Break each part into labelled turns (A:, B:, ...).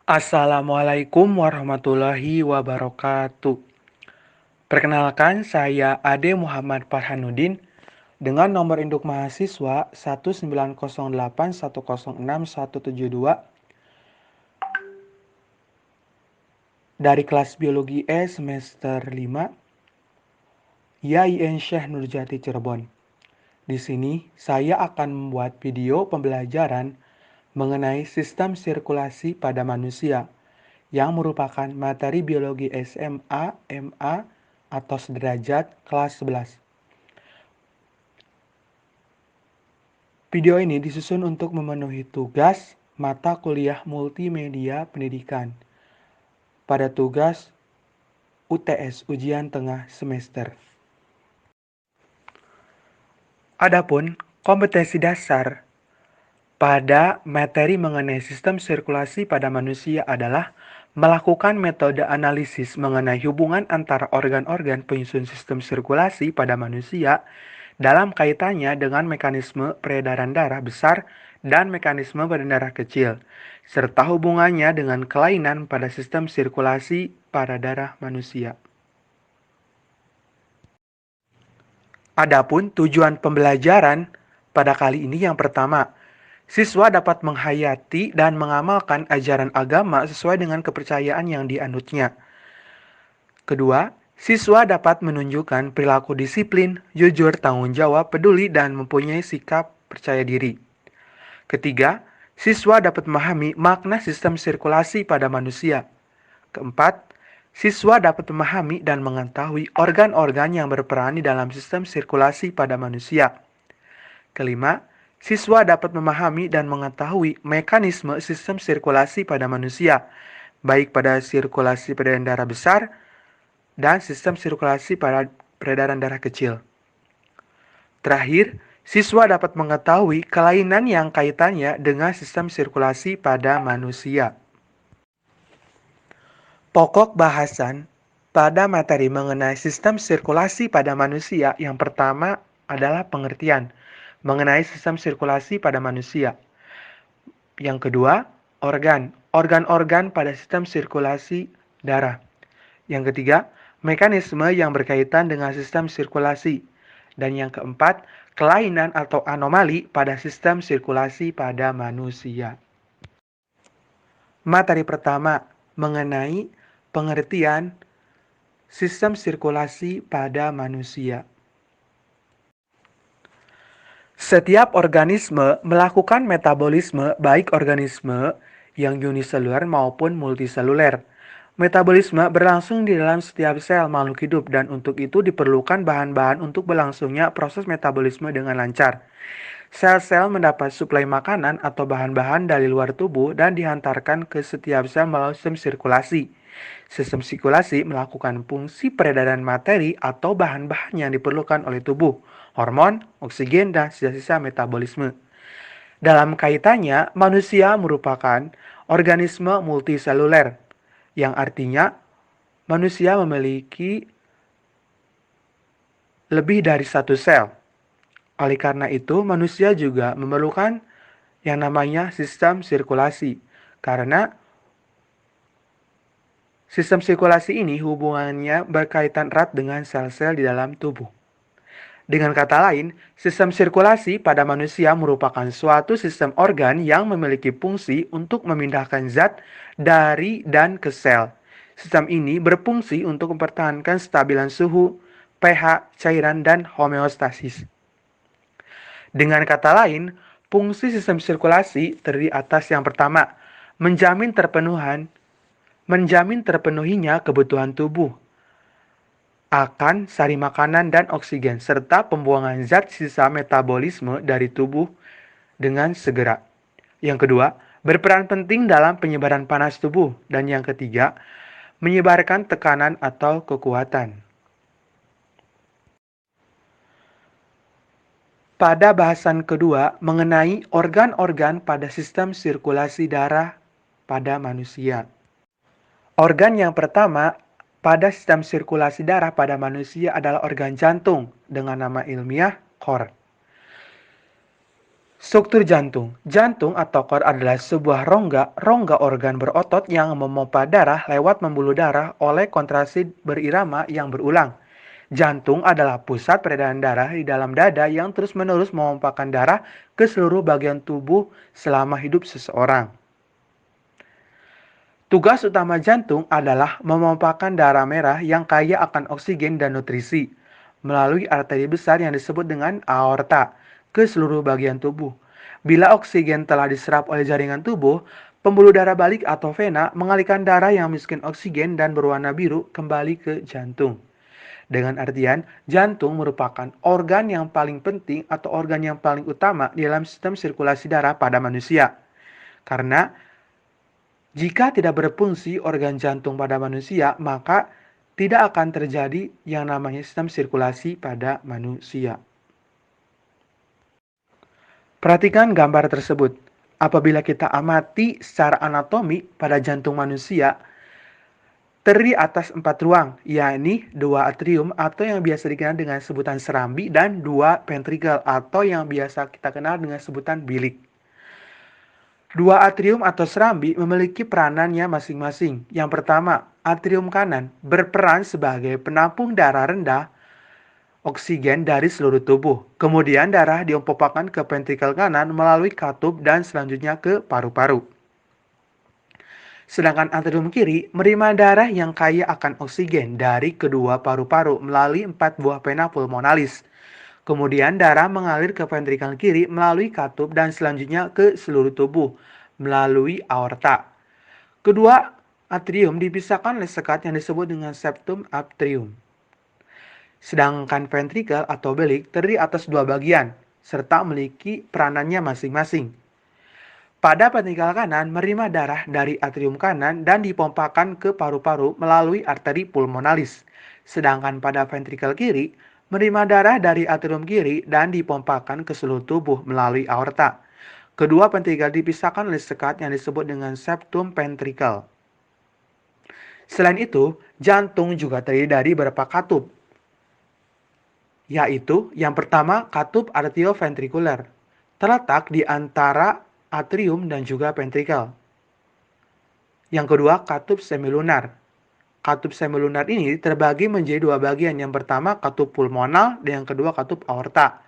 A: Assalamualaikum warahmatullahi wabarakatuh. Perkenalkan, saya Ade Muhammad Farhanuddin dengan nomor induk mahasiswa 19081061172 dari kelas Biologi E semester 5 YAIN Syekh Nurjati Cirebon. Di sini saya akan membuat video pembelajaran mengenai sistem sirkulasi pada manusia yang merupakan materi biologi SMA, MA, atau sederajat kelas 11. Video ini disusun untuk memenuhi tugas mata kuliah multimedia pendidikan pada tugas UTS ujian tengah semester. Adapun kompetensi dasar pada materi mengenai sistem sirkulasi pada manusia adalah melakukan metode analisis mengenai hubungan antara organ-organ penyusun sistem sirkulasi pada manusia dalam kaitannya dengan mekanisme peredaran darah besar dan mekanisme peredaran darah kecil, serta hubungannya dengan kelainan pada sistem sirkulasi pada darah manusia. Adapun tujuan pembelajaran pada kali ini yang pertama, siswa dapat menghayati dan mengamalkan ajaran agama sesuai dengan kepercayaan yang dianutnya. Kedua, siswa dapat menunjukkan perilaku disiplin, jujur, tanggung jawab, peduli, dan mempunyai sikap percaya diri. Ketiga, siswa dapat memahami makna sistem sirkulasi pada manusia. Keempat, siswa dapat memahami dan mengetahui organ-organ yang berperan di dalam sistem sirkulasi pada manusia. Kelima, siswa dapat memahami dan mengetahui mekanisme sistem sirkulasi pada manusia, baik pada sirkulasi peredaran darah besar dan sistem sirkulasi pada peredaran darah kecil. Terakhir, siswa dapat mengetahui kelainan yang kaitannya dengan sistem sirkulasi pada manusia. Pokok bahasan pada materi mengenai sistem sirkulasi pada manusia yang pertama adalah pengertian mengenai sistem sirkulasi pada manusia. Yang kedua, organ-organ pada sistem sirkulasi darah. Yang ketiga, mekanisme yang berkaitan dengan sistem sirkulasi. Dan yang keempat, kelainan atau anomali pada sistem sirkulasi pada manusia. Materi pertama mengenai pengertian sistem sirkulasi pada manusia. Setiap organisme melakukan metabolisme, baik organisme yang uniseluler maupun multiseluler. Metabolisme berlangsung di dalam setiap sel makhluk hidup dan untuk itu diperlukan bahan-bahan untuk berlangsungnya proses metabolisme dengan lancar. Sel-sel mendapat suplai makanan atau bahan-bahan dari luar tubuh dan dihantarkan ke setiap sel melalui sistem sirkulasi. Sistem sirkulasi melakukan fungsi peredaran materi atau bahan-bahan yang diperlukan oleh tubuh, hormon, oksigen, dan sisa-sisa metabolisme. Dalam kaitannya, manusia merupakan organisme multiseluler, yang artinya manusia memiliki lebih dari satu sel. Oleh karena itu, manusia juga memerlukan yang namanya sistem sirkulasi. Karena sistem sirkulasi ini hubungannya berkaitan erat dengan sel-sel di dalam tubuh. Dengan kata lain, sistem sirkulasi pada manusia merupakan suatu sistem organ yang memiliki fungsi untuk memindahkan zat dari dan ke sel. Sistem ini berfungsi untuk mempertahankan stabilan suhu, pH, cairan, dan homeostasis. Dengan kata lain, fungsi sistem sirkulasi terdiri atas yang pertama, menjamin terpenuhinya kebutuhan tubuh akan sari makanan dan oksigen, serta pembuangan zat sisa metabolisme dari tubuh dengan segera. Yang kedua, berperan penting dalam penyebaran panas tubuh. Dan yang ketiga, menyebarkan tekanan atau kekuatan. Pada bahasan kedua mengenai organ-organ pada sistem sirkulasi darah pada manusia. Organ yang pertama pada sistem sirkulasi darah pada manusia adalah organ jantung dengan nama ilmiah KOR. Struktur jantung. Jantung atau kor adalah sebuah rongga organ berotot yang memompa darah lewat pembuluh darah oleh kontraksi berirama yang berulang. Jantung adalah pusat peredaran darah di dalam dada yang terus-menerus memompakan darah ke seluruh bagian tubuh selama hidup seseorang. Tugas utama jantung adalah memompakan darah merah yang kaya akan oksigen dan nutrisi melalui arteri besar yang disebut dengan aorta ke seluruh bagian tubuh. Bila oksigen telah diserap oleh jaringan tubuh, pembuluh darah balik atau vena mengalirkan darah yang miskin oksigen dan berwarna biru kembali ke jantung. Dengan artian, jantung merupakan organ yang paling penting atau organ yang paling utama di dalam sistem sirkulasi darah pada manusia. Karena jika tidak berfungsi organ jantung pada manusia, maka tidak akan terjadi yang namanya sistem sirkulasi pada manusia. Perhatikan gambar tersebut. Apabila kita amati secara anatomi pada jantung manusia, terdiri atas 4 ruang, yakni 2 atrium atau yang biasa dikenal dengan sebutan serambi dan 2 ventrikel atau yang biasa kita kenal dengan sebutan bilik. Dua atrium atau serambi memiliki peranannya masing-masing. Yang pertama, atrium kanan berperan sebagai penampung darah rendah oksigen dari seluruh tubuh. Kemudian darah diompopkan ke ventrikel kanan melalui katup dan selanjutnya ke paru-paru. Sedangkan atrium kiri menerima darah yang kaya akan oksigen dari kedua paru-paru melalui 4 buah vena pulmonalis. Kemudian darah mengalir ke ventrikel kiri melalui katup dan selanjutnya ke seluruh tubuh melalui aorta. Kedua atrium dipisahkan oleh sekat yang disebut dengan septum atrium. Sedangkan ventrikel atau belik terdiri atas 2 bagian serta memiliki peranannya masing-masing. Pada ventrikel kanan menerima darah dari atrium kanan dan dipompakan ke paru-paru melalui arteri pulmonalis. Sedangkan pada ventrikel kiri menerima darah dari atrium kiri dan dipompakan ke seluruh tubuh melalui aorta. Kedua ventrikel dipisahkan oleh sekat yang disebut dengan septum ventricle. Selain itu, jantung juga terdiri dari beberapa katup, yaitu yang pertama katup arterioventrikuler, terletak di antara atrium dan juga ventrikel. Yang kedua, katup semilunar. Katup semilunar ini terbagi menjadi 2 bagian. Yang pertama, katup pulmonal dan yang kedua, katup aorta.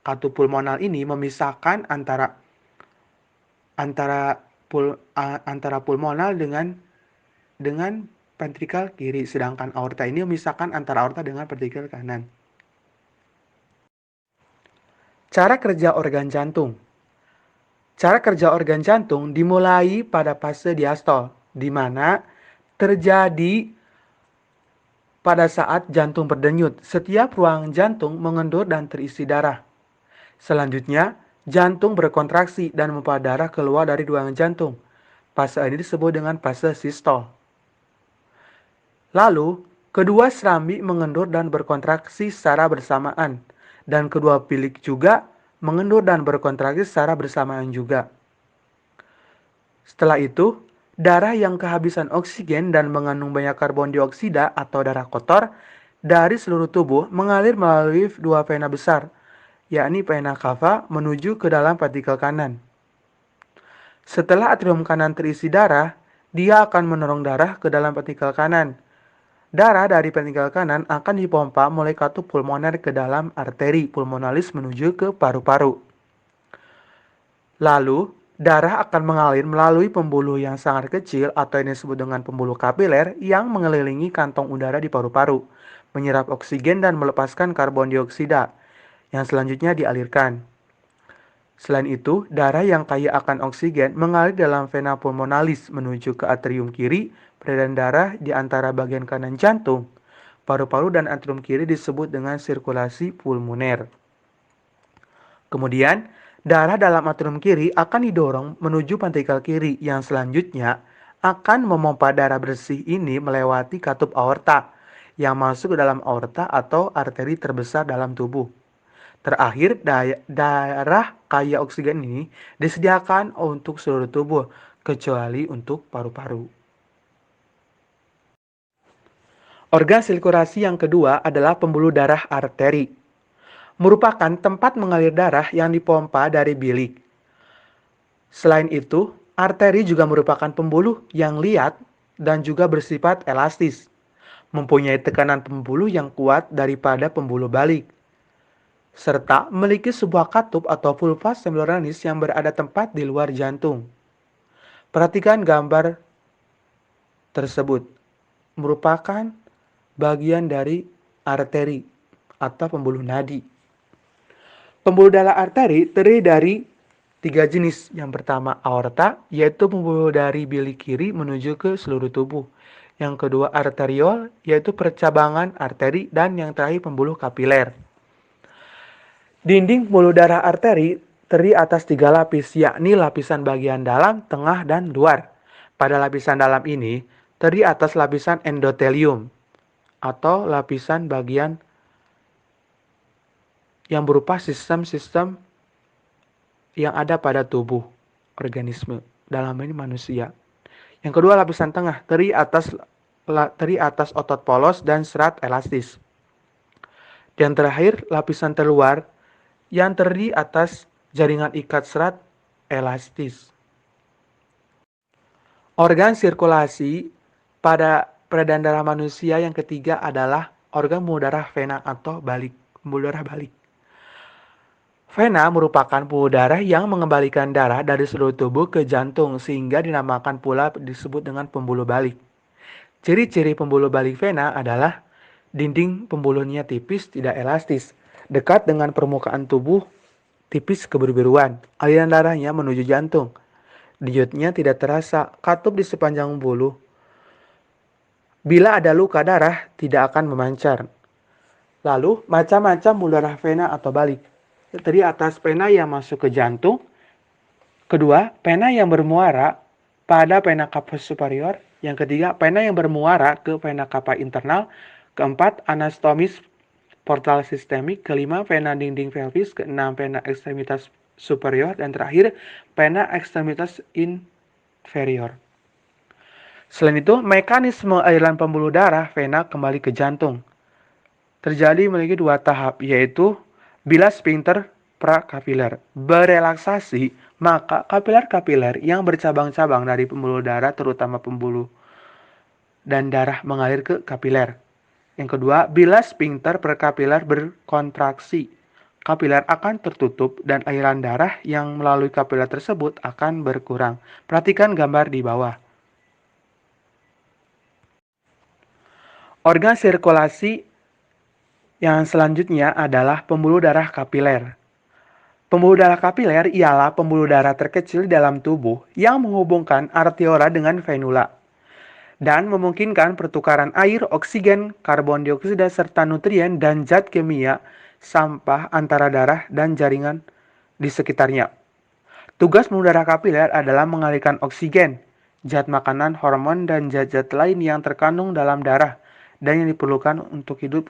A: Katup pulmonal ini memisahkan antara pulmonal dengan ventrikel kiri, sedangkan aorta ini memisahkan antara aorta dengan ventrikel kanan. Cara kerja organ jantung. Cara kerja organ jantung dimulai pada fase diastol, di mana terjadi pada saat jantung berdenyut. Setiap ruang jantung mengendur dan terisi darah. Selanjutnya, jantung berkontraksi dan memompa darah keluar dari ruang jantung. Fase ini disebut dengan fase sistol. Lalu, kedua serambi mengendur dan berkontraksi secara bersamaan, dan kedua bilik juga mengendur dan berkontraksi secara bersamaan juga. Setelah itu, darah yang kehabisan oksigen dan mengandung banyak karbon dioksida atau darah kotor dari seluruh tubuh mengalir melalui 2 vena besar, yakni vena cava menuju ke dalam ventrikel kanan. Setelah atrium kanan terisi darah, dia akan mendorong darah ke dalam ventrikel kanan. Darah dari ventrikel kanan akan dipompa melalui katup pulmoner ke dalam arteri pulmonalis menuju ke paru-paru. Lalu, darah akan mengalir melalui pembuluh yang sangat kecil atau yang disebut dengan pembuluh kapiler yang mengelilingi kantong udara di paru-paru, menyerap oksigen dan melepaskan karbon dioksida, yang selanjutnya dialirkan. Selain itu, darah yang kaya akan oksigen mengalir dalam vena pulmonalis menuju ke atrium kiri, peredaran darah di antara bagian kanan jantung. Paru-paru dan atrium kiri disebut dengan sirkulasi pulmoner. Kemudian, darah dalam atrium kiri akan didorong menuju ventrikel kiri yang selanjutnya akan memompa darah bersih ini melewati katup aorta yang masuk ke dalam aorta atau arteri terbesar dalam tubuh. Terakhir, darah kaya oksigen ini disediakan untuk seluruh tubuh, kecuali untuk paru-paru. Organ sirkulasi yang kedua adalah pembuluh darah arteri. merupakan tempat mengalir darah yang dipompa dari bilik. Selain itu, arteri juga merupakan pembuluh yang liat dan juga bersifat elastis, mempunyai tekanan pembuluh yang kuat daripada pembuluh balik, serta memiliki sebuah katup atau vulva semioranis yang berada tepat di luar jantung. Perhatikan gambar tersebut, merupakan bagian dari arteri atau pembuluh nadi. Pembuluh darah arteri terdiri dari tiga jenis. Yang pertama aorta, yaitu pembuluh dari bilik kiri menuju ke seluruh tubuh. Yang kedua arteriol, yaitu percabangan arteri. Dan yang terakhir pembuluh kapiler. Dinding pembuluh darah arteri terdiri atas tiga lapis, yakni lapisan bagian dalam, tengah, dan luar. Pada lapisan dalam ini, terdiri atas lapisan endotelium, atau lapisan bagian yang berupa sistem-sistem yang ada pada tubuh organisme, dalam ini manusia. Yang kedua lapisan tengah terdiri atas otot polos dan serat elastis. Dan terakhir lapisan terluar yang terdiri atas jaringan ikat serat elastis. Organ sirkulasi pada peredaran darah manusia yang ketiga adalah organ pembuluh darah vena atau pembuluh darah balik. Vena merupakan pembuluh darah yang mengembalikan darah dari seluruh tubuh ke jantung sehingga dinamakan pula disebut dengan pembuluh balik. Ciri-ciri pembuluh balik vena adalah dinding pembuluhnya tipis, tidak elastis, dekat dengan permukaan tubuh, tipis kebiru-biruan. Aliran darahnya menuju jantung. Denyutnya tidak terasa, katup di sepanjang pembuluh. Bila ada luka darah, tidak akan memancar. Lalu, macam-macam pembuluh darah vena atau balik. Tadi atas vena yang masuk ke jantung. Kedua, vena yang bermuara pada vena cava superior. Yang ketiga, vena yang bermuara ke vena cava internal. Keempat, anastomis portal sistemik. Kelima, vena dinding pelvis. Keenam, vena ekstremitas superior. Dan terakhir, vena ekstremitas inferior. Selain itu, mekanisme aliran pembuluh darah vena kembali ke jantung terjadi memiliki dua tahap, yaitu bila sphincter prakapiler berelaksasi, maka kapiler-kapiler yang bercabang-cabang dari pembuluh darah, terutama pembuluh dan darah, mengalir ke kapiler. Yang kedua, bila sphincter prakapiler berkontraksi, kapiler akan tertutup dan aliran darah yang melalui kapiler tersebut akan berkurang. Perhatikan gambar di bawah. Organ sirkulasi yang selanjutnya adalah pembuluh darah kapiler. Pembuluh darah kapiler ialah pembuluh darah terkecil dalam tubuh yang menghubungkan arteriole dengan venula dan memungkinkan pertukaran air, oksigen, karbon dioksida, serta nutrien dan zat kimia sampah antara darah dan jaringan di sekitarnya. Tugas pembuluh darah kapiler adalah mengalirkan oksigen, zat makanan, hormon, dan zat-zat lain yang terkandung dalam darah dan yang diperlukan untuk hidup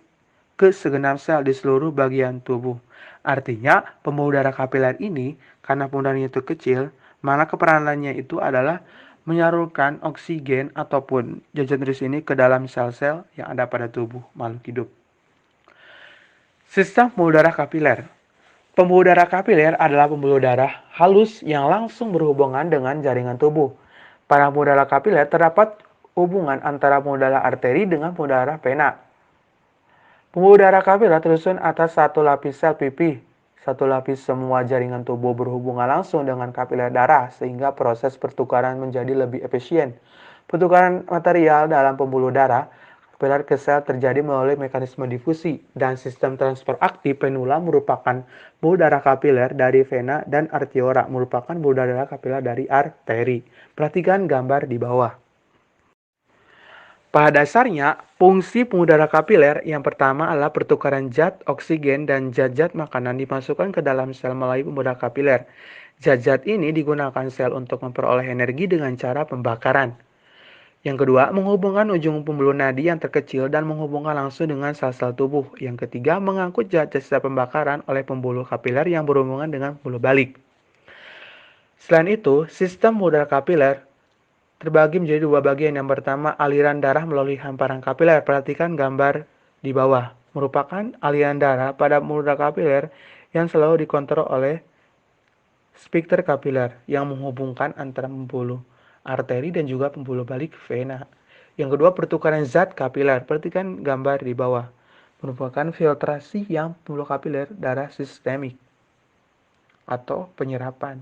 A: ke segenap sel di seluruh bagian tubuh. Artinya, pembuluh darah kapiler ini, karena pembuluh darahnya itu kecil, maka keperanannya itu adalah menyalurkan oksigen ataupun zat nutrisi ini ke dalam sel-sel yang ada pada tubuh makhluk hidup. Sistem pembuluh darah kapiler. Pembuluh darah kapiler adalah pembuluh darah halus yang langsung berhubungan dengan jaringan tubuh. Pada pembuluh darah kapiler terdapat hubungan antara pembuluh darah arteri dengan pembuluh darah vena. Pembuluh darah kapiler tersusun atas satu lapis sel pipih. Satu lapis semua jaringan tubuh berhubungan langsung dengan kapiler darah sehingga proses pertukaran menjadi lebih efisien. Pertukaran material dalam pembuluh darah kapiler ke sel terjadi melalui mekanisme difusi dan sistem transfer aktif venula merupakan pembuluh darah kapiler dari vena dan arteriole merupakan pembuluh darah kapiler dari arteri. Perhatikan gambar di bawah. Pada dasarnya, fungsi pembuluh darah kapiler yang pertama adalah pertukaran zat, oksigen, dan zat-zat makanan dimasukkan ke dalam sel melalui pembuluh darah kapiler. Zat-zat ini digunakan sel untuk memperoleh energi dengan cara pembakaran. Yang kedua, menghubungkan ujung pembuluh nadi yang terkecil dan menghubungkan langsung dengan sel-sel tubuh. Yang ketiga, mengangkut zat-zat sisa pembakaran oleh pembuluh kapiler yang berhubungan dengan pembuluh balik. Selain itu, sistem pembuluh darah kapiler terbagi menjadi dua bagian. Yang pertama, aliran darah melalui hamparan kapiler. Perhatikan gambar di bawah. merupakan aliran darah pada pembuluh darah kapiler yang selalu dikontrol oleh sphincter kapiler yang menghubungkan antara pembuluh arteri dan juga pembuluh balik vena. Yang kedua, pertukaran zat kapiler. Perhatikan gambar di bawah. Merupakan filtrasi yang pembuluh kapiler darah sistemik atau penyerapan.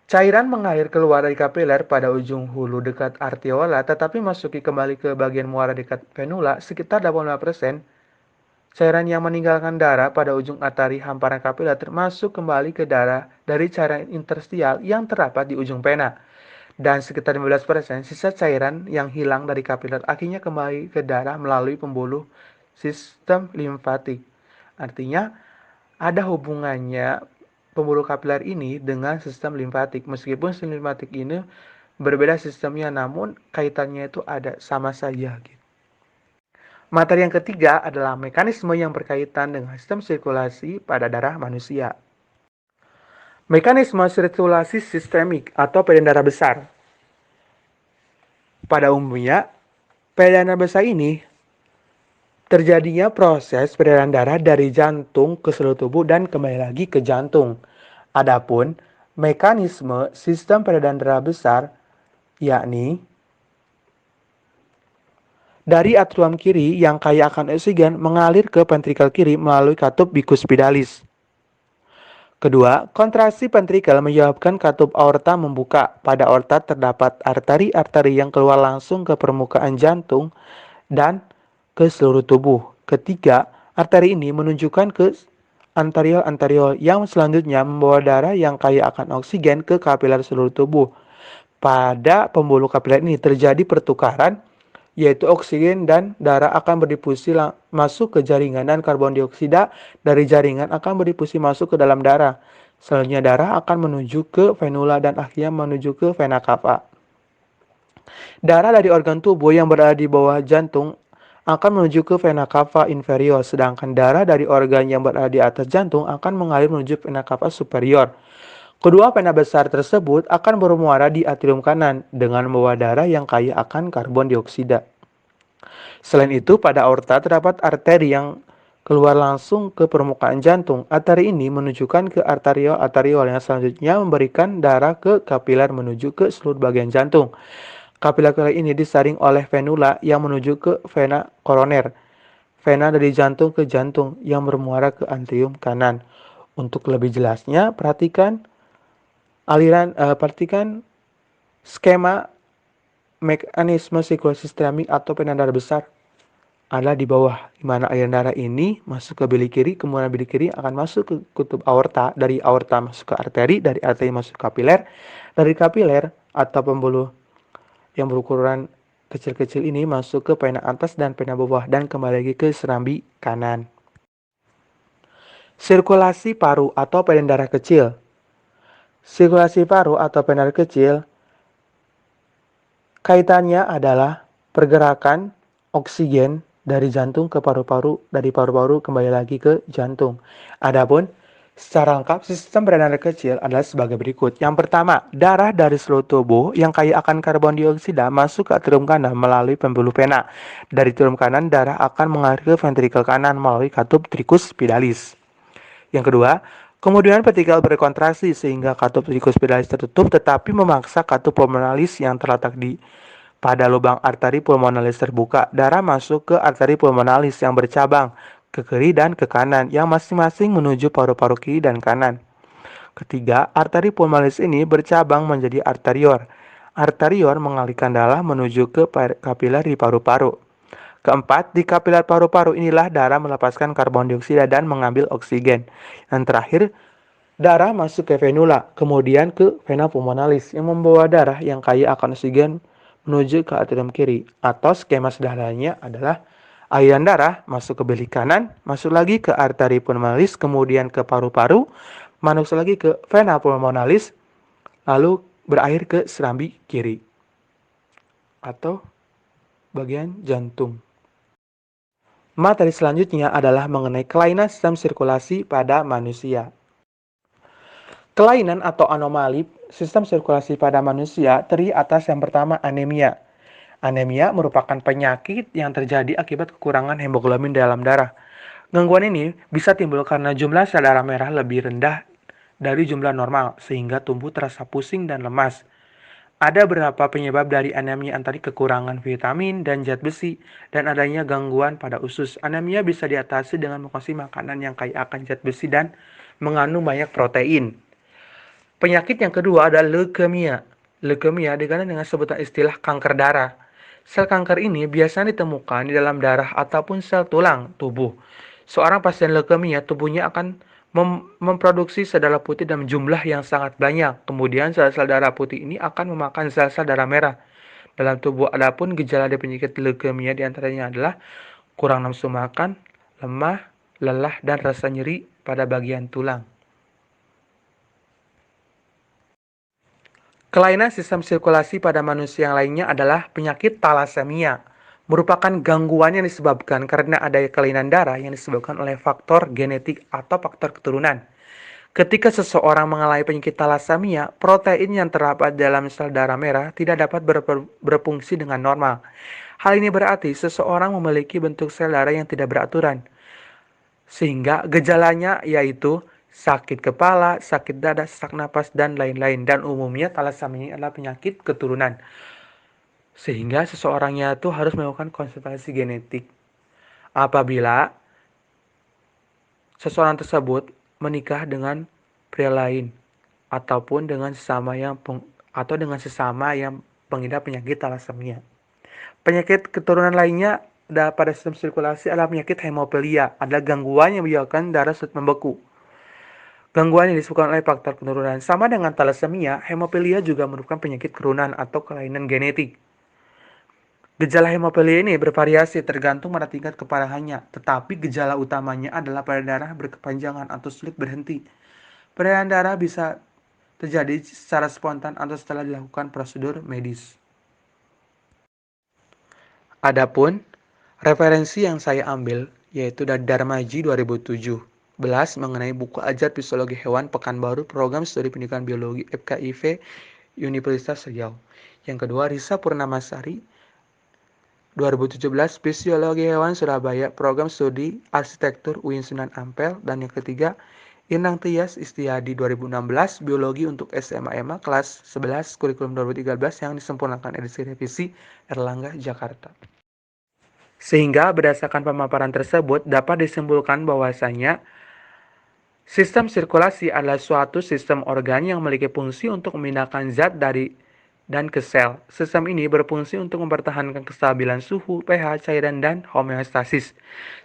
A: Cairan mengalir keluar dari kapiler pada ujung hulu dekat arteriola, tetapi masuki kembali ke bagian muara dekat venula sekitar 85%. Cairan yang meninggalkan darah pada ujung arteri hamparan kapiler termasuk kembali ke darah dari cairan interstisial yang terdapat di ujung vena. Dan sekitar 15% sisa cairan yang hilang dari kapiler akhirnya kembali ke darah melalui pembuluh sistem limfatik. Artinya, ada hubungannya pembuluh kapiler ini dengan sistem limfatik. Meskipun sistem limfatik ini berbeda sistemnya, namun kaitannya itu ada sama saja. Materi yang ketiga adalah mekanisme yang berkaitan dengan sistem sirkulasi pada darah manusia. Mekanisme sirkulasi sistemik atau peredaran darah besar. Pada umumnya, peredaran darah besar ini terjadinya proses peredaran darah dari jantung ke seluruh tubuh dan kembali lagi ke jantung. Adapun mekanisme sistem peredaran darah besar yakni dari atrium kiri yang kaya akan oksigen mengalir ke ventrikel kiri melalui katup bicuspidalis. Kedua, kontraksi ventrikel menyebabkan katup aorta membuka. Pada aorta terdapat arteri-arteri yang keluar langsung ke permukaan jantung dan ke seluruh tubuh. Ketiga, arteri ini menunjukkan ke anterior yang selanjutnya membawa darah yang kaya akan oksigen ke kapiler seluruh tubuh. Pada pembuluh kapiler ini terjadi pertukaran, yaitu oksigen dan darah akan berdifusi masuk ke jaringan dan karbon dioksida dari jaringan akan berdifusi masuk ke dalam darah. Selanjutnya darah akan menuju ke venula dan akhirnya menuju ke vena cava. Darah dari organ tubuh yang berada di bawah jantung akan menuju ke vena cava inferior, sedangkan darah dari organ yang berada di atas jantung akan mengalir menuju vena cava superior. Kedua vena besar tersebut akan bermuara di atrium kanan dengan membawa darah yang kaya akan karbon dioksida. Selain itu, pada aorta terdapat arteri yang keluar langsung ke permukaan jantung. Arteri ini menunjukkan ke arteriol yang selanjutnya memberikan darah ke kapiler menuju ke seluruh bagian jantung. Kapiler ini disaring oleh venula yang menuju ke vena koroner. Vena dari jantung ke jantung yang bermuara ke atrium kanan. Untuk lebih jelasnya, perhatikan skema mekanisme sirkulasi sistemik atau peredaran darah besar adalah di bawah, di mana aliran darah ini masuk ke bilik kiri, kemudian bilik kiri akan masuk ke kutub aorta, dari aorta masuk ke arteri, dari arteri masuk ke kapiler, dari kapiler atau pembuluh yang berukuran kecil-kecil ini masuk ke vena atas dan vena bawah dan kembali lagi ke serambi kanan. Sirkulasi paru atau peredaran darah kecil. Sirkulasi paru atau peredaran darah kecil kaitannya adalah pergerakan oksigen dari jantung ke paru-paru, dari paru-paru kembali lagi ke jantung. Adapun secara lengkap sistem peredaran darah kecil adalah sebagai berikut. Yang pertama, darah dari seluruh tubuh yang kaya akan karbon dioksida masuk ke atrium kanan melalui pembuluh vena. Dari atrium kanan, darah akan mengalir ke ventrikel kanan melalui katup tricuspidalis. Yang kedua, kemudian ventrikel berkontraksi sehingga katup tricuspidalis tertutup, tetapi memaksa katup pulmonalis yang terletak pada lubang arteri pulmonalis terbuka. Darah masuk ke arteri pulmonalis yang bercabang ke kiri dan ke kanan, yang masing-masing menuju paru-paru kiri dan kanan. Ketiga, arteri pulmonalis ini bercabang menjadi arterior. Arterior mengalirkan darah menuju ke kapiler di paru-paru. Keempat, di kapiler paru-paru inilah darah melepaskan karbon dioksida dan mengambil oksigen. Yang terakhir, darah masuk ke venula, kemudian ke vena pulmonalis yang membawa darah yang kaya akan oksigen menuju ke atrium kiri. Atau skema sederhananya adalah aliran darah masuk ke bilik kanan, masuk lagi ke arteri pulmonalis, kemudian ke paru-paru, masuk lagi ke vena pulmonalis, lalu berakhir ke serambi kiri atau bagian jantung. Materi selanjutnya adalah mengenai kelainan sistem sirkulasi pada manusia. Kelainan atau anomali sistem sirkulasi pada manusia terdiri atas yang pertama anemia. Anemia merupakan penyakit yang terjadi akibat kekurangan hemoglobin dalam darah. Gangguan ini bisa timbul karena jumlah sel darah merah lebih rendah dari jumlah normal, sehingga tubuh terasa pusing dan lemas. Ada beberapa penyebab dari anemia antara kekurangan vitamin dan zat besi dan adanya gangguan pada usus. Anemia bisa diatasi dengan mengkonsumsi makanan yang kaya akan zat besi dan mengandung banyak protein. Penyakit yang kedua adalah leukemia. Leukemia dikenal dengan sebutan istilah kanker darah. Sel kanker ini biasanya ditemukan di dalam darah ataupun sel tulang tubuh. Seorang pasien leukemia, tubuhnya akan memproduksi sel darah putih dalam jumlah yang sangat banyak. Kemudian sel-sel darah putih ini akan memakan sel-sel darah merah dalam tubuh. Adapun gejala dari penyakit leukemia diantaranya adalah kurang nafsu makan, lemah, lelah, dan rasa nyeri pada bagian tulang. Kelainan sistem sirkulasi pada manusia yang lainnya adalah penyakit talasemia. Merupakan gangguan yang disebabkan karena adanya kelainan darah yang disebabkan oleh faktor genetik atau faktor keturunan. Ketika seseorang mengalami penyakit talasemia, protein yang terdapat dalam sel darah merah tidak dapat berfungsi dengan normal. Hal ini berarti seseorang memiliki bentuk sel darah yang tidak beraturan, sehingga gejalanya yaitu sakit kepala, sakit dada, sesak napas, dan lain-lain. Dan umumnya talasemia adalah penyakit keturunan, sehingga seseorangnya itu harus melakukan konsultasi genetik. Apabila seseorang tersebut menikah dengan pria lain ataupun dengan sesama yang pengidap penyakit talasemia. Penyakit keturunan lainnya pada sistem sirkulasi adalah penyakit hemofilia, adalah gangguan yang menyebabkan darah sulit membeku. Gangguan yang disebabkan oleh faktor keturunan. Sama dengan talasemia, hemofilia juga merupakan penyakit keturunan atau kelainan genetik. Gejala hemofilia ini bervariasi tergantung pada tingkat keparahannya, tetapi gejala utamanya adalah pada darah berkepanjangan atau sulit berhenti. Peredaran darah bisa terjadi secara spontan atau setelah dilakukan prosedur medis. Adapun referensi yang saya ambil yaitu dari Darmaji 2017 mengenai buku ajar fisiologi hewan Pekanbaru Program Studi Pendidikan Biologi FKIV Universitas Riau. Yang kedua, Risa Purnamasari 2017 Fisiologi Hewan Surabaya Program Studi Arsitektur UIN Sunan Ampel. Dan yang ketiga, Inang Tias Istiadi 2016 Biologi untuk SMA kelas 11 kurikulum 2013 yang disempurnakan edisi revisi Erlangga Jakarta. Sehingga berdasarkan pemaparan tersebut dapat disimpulkan bahwasanya sistem sirkulasi adalah suatu sistem organ yang memiliki fungsi untuk memindahkan zat dari dan ke sel. Sistem ini berfungsi untuk mempertahankan kestabilan suhu, pH, cairan, dan homeostasis.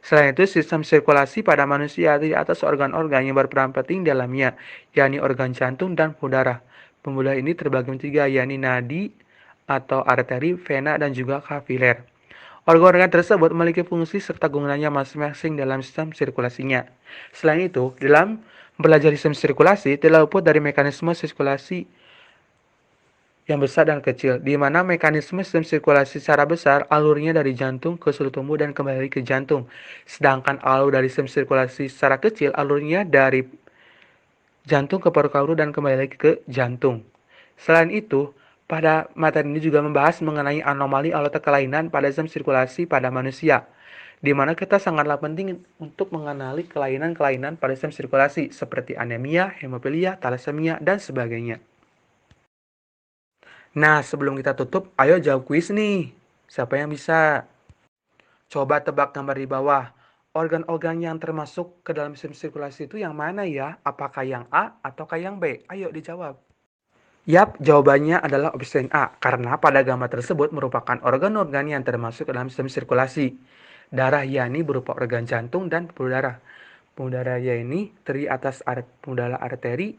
A: Selain itu, sistem sirkulasi pada manusia di atas organ-organ yang berperan penting dalamnya, yakni organ jantung dan pembuluh darah. Pembuluh darah ini terbagi menjadi tiga, yakni nadi atau arteri, vena, dan juga kapiler. Organ-organ tersebut memiliki fungsi serta gunanya masing-masing dalam sistem sirkulasinya. Selain itu, dalam belajar sistem sirkulasi tidak luput dari mekanisme sirkulasi yang besar dan kecil, di mana mekanisme sistem sirkulasi secara besar alurnya dari jantung ke seluruh tubuh dan kembali ke jantung. Sedangkan alur dari sistem sirkulasi secara kecil alurnya dari jantung ke paru-paru dan kembali lagi ke jantung. Selain itu, pada materi ini juga membahas mengenai anomali atau kelainan pada sistem sirkulasi pada manusia, di mana kita sangatlah penting untuk mengenali kelainan-kelainan pada sistem sirkulasi seperti anemia, hemofilia, talasemia, dan sebagainya. Nah, sebelum kita tutup, ayo jawab kuis nih. Siapa yang bisa? Coba tebak gambar di bawah. Organ-organ yang termasuk ke dalam sistem sirkulasi itu yang mana ya? Apakah yang A atau yang B? Ayo dijawab. Yap, jawabannya adalah opsi A, karena pada gambar tersebut merupakan organ-organ yang termasuk ke dalam sistem sirkulasi. Darah yakni berupa organ jantung dan pembuluh darah. Pembuluh darah yakni terdiri atas pembuluh darah arteri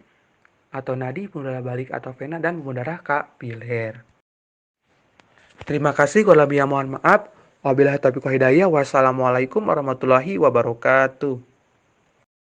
A: atau nadi, pembuluh darah balik atau vena, dan pembuluh darah kapiler. Terima kasih, kalau lebih mohon maaf. Wabillahi taufiq wal hidayah. Wassalamualaikum warahmatullahi wabarakatuh.